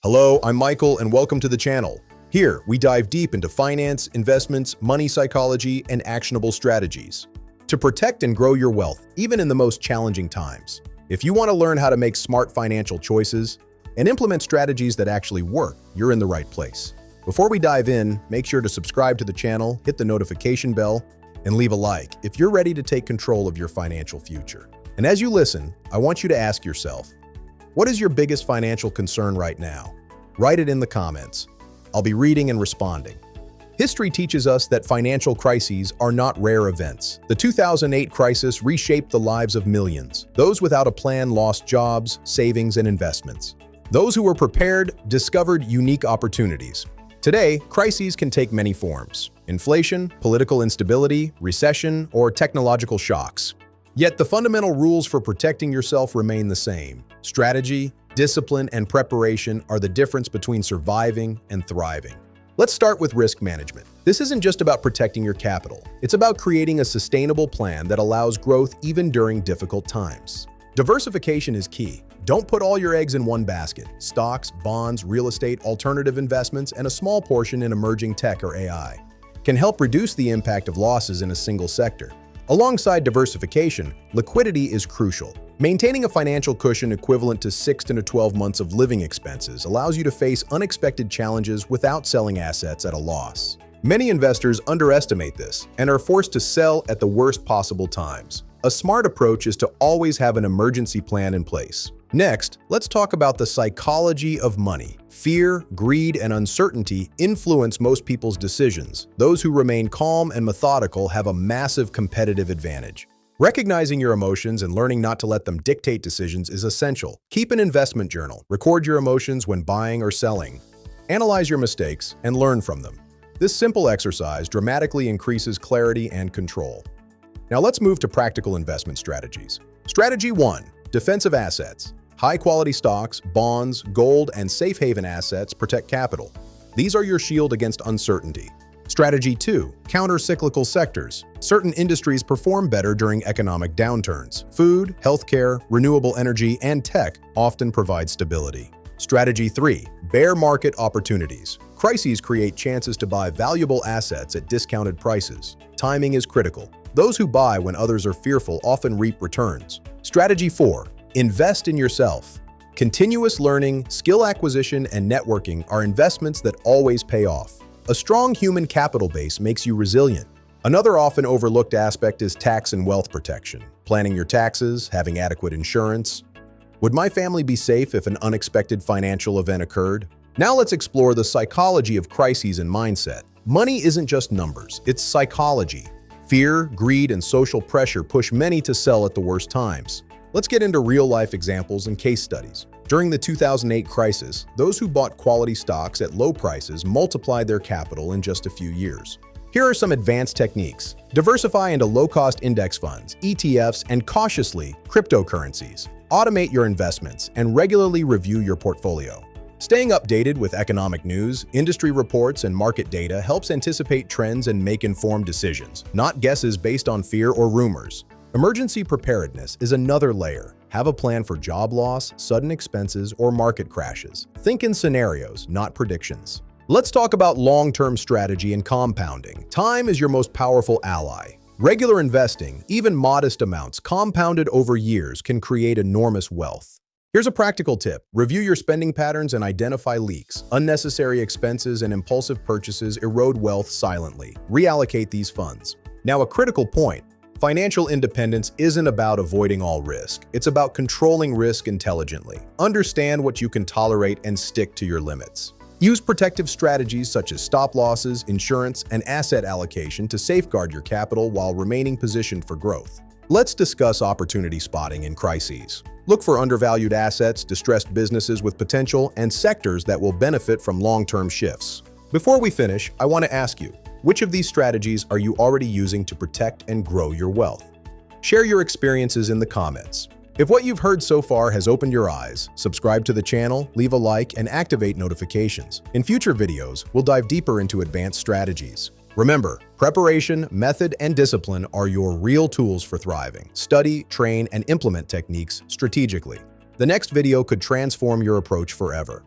Hello, I'm Michael and welcome to the channel. Here, we dive deep into finance, investments, money psychology, and actionable strategies to protect and grow your wealth, even in the most challenging times. If you want to learn how to make smart financial choices and implement strategies that actually work, you're in the right place. Before we dive in, make sure to subscribe to the channel, hit the notification bell, and leave a like if you're ready to take control of your financial future. And as you listen, I want you to ask yourself, what is your biggest financial concern right now? Write it in the comments. I'll be reading and responding. History teaches us that financial crises are not rare events. The 2008 crisis reshaped the lives of millions. Those without a plan lost jobs, savings, and investments. Those who were prepared discovered unique opportunities. Today, crises can take many forms: inflation, political instability, recession, or technological shocks. Yet the fundamental rules for protecting yourself remain the same. Strategy, discipline, and preparation are the difference between surviving and thriving. Let's start with risk management. This isn't just about protecting your capital. It's about creating a sustainable plan that allows growth even during difficult times. Diversification is key. Don't put all your eggs in one basket. Stocks, bonds, real estate, alternative investments, and a small portion in emerging tech or AI can help reduce the impact of losses in a single sector. Alongside diversification, liquidity is crucial. Maintaining a financial cushion equivalent to 6 to 12 months of living expenses allows you to face unexpected challenges without selling assets at a loss. Many investors underestimate this and are forced to sell at the worst possible times. A smart approach is to always have an emergency plan in place. Next, let's talk about the psychology of money. Fear, greed, and uncertainty influence most people's decisions. Those who remain calm and methodical have a massive competitive advantage. Recognizing your emotions and learning not to let them dictate decisions is essential. Keep an investment journal. Record your emotions when buying or selling. Analyze your mistakes and learn from them. This simple exercise dramatically increases clarity and control. Now let's move to practical investment strategies. Strategy 1. Defensive assets. High-quality stocks, bonds, gold, and safe haven assets protect capital. These are your shield against uncertainty. Strategy 2. Counter-cyclical sectors. Certain industries perform better during economic downturns. Food, healthcare, renewable energy, and tech often provide stability. Strategy 3. Bear market opportunities. Crises create chances to buy valuable assets at discounted prices. Timing is critical. Those who buy when others are fearful often reap returns. Strategy 4. Invest in yourself. Continuous learning, skill acquisition, and networking are investments that always pay off. A strong human capital base makes you resilient. Another often overlooked aspect is tax and wealth protection. Planning your taxes, having adequate insurance. Would my family be safe if an unexpected financial event occurred? Now let's explore the psychology of crises and mindset. Money isn't just numbers, it's psychology. Fear, greed, and social pressure push many to sell at the worst times. Let's get into real-life examples and case studies. During the 2008 crisis, those who bought quality stocks at low prices multiplied their capital in just a few years. Here are some advanced techniques. Diversify into low-cost index funds, ETFs, and cautiously, cryptocurrencies. Automate your investments and regularly review your portfolio. Staying updated with economic news, industry reports, and market data helps anticipate trends and make informed decisions, not guesses based on fear or rumors. Emergency preparedness is another layer. Have a plan for job loss, sudden expenses, or market crashes. Think in scenarios, not predictions. Let's talk about long-term strategy and compounding. Time is your most powerful ally. Regular investing, even modest amounts compounded over years, can create enormous wealth. Here's a practical tip. Review your spending patterns and identify leaks. Unnecessary expenses and impulsive purchases erode wealth silently. Reallocate these funds. Now, a critical point. Financial independence isn't about avoiding all risk. It's about controlling risk intelligently. Understand what you can tolerate and stick to your limits. Use protective strategies such as stop losses, insurance, and asset allocation to safeguard your capital while remaining positioned for growth. Let's discuss opportunity spotting in crises. Look for undervalued assets, distressed businesses with potential, and sectors that will benefit from long-term shifts. Before we finish, I want to ask you, which of these strategies are you already using to protect and grow your wealth? Share your experiences in the comments. If what you've heard so far has opened your eyes, subscribe to the channel, leave a like, and activate notifications. In future videos, we'll dive deeper into advanced strategies. Remember, preparation, method, and discipline are your real tools for thriving. Study, train, and implement techniques strategically. The next video could transform your approach forever.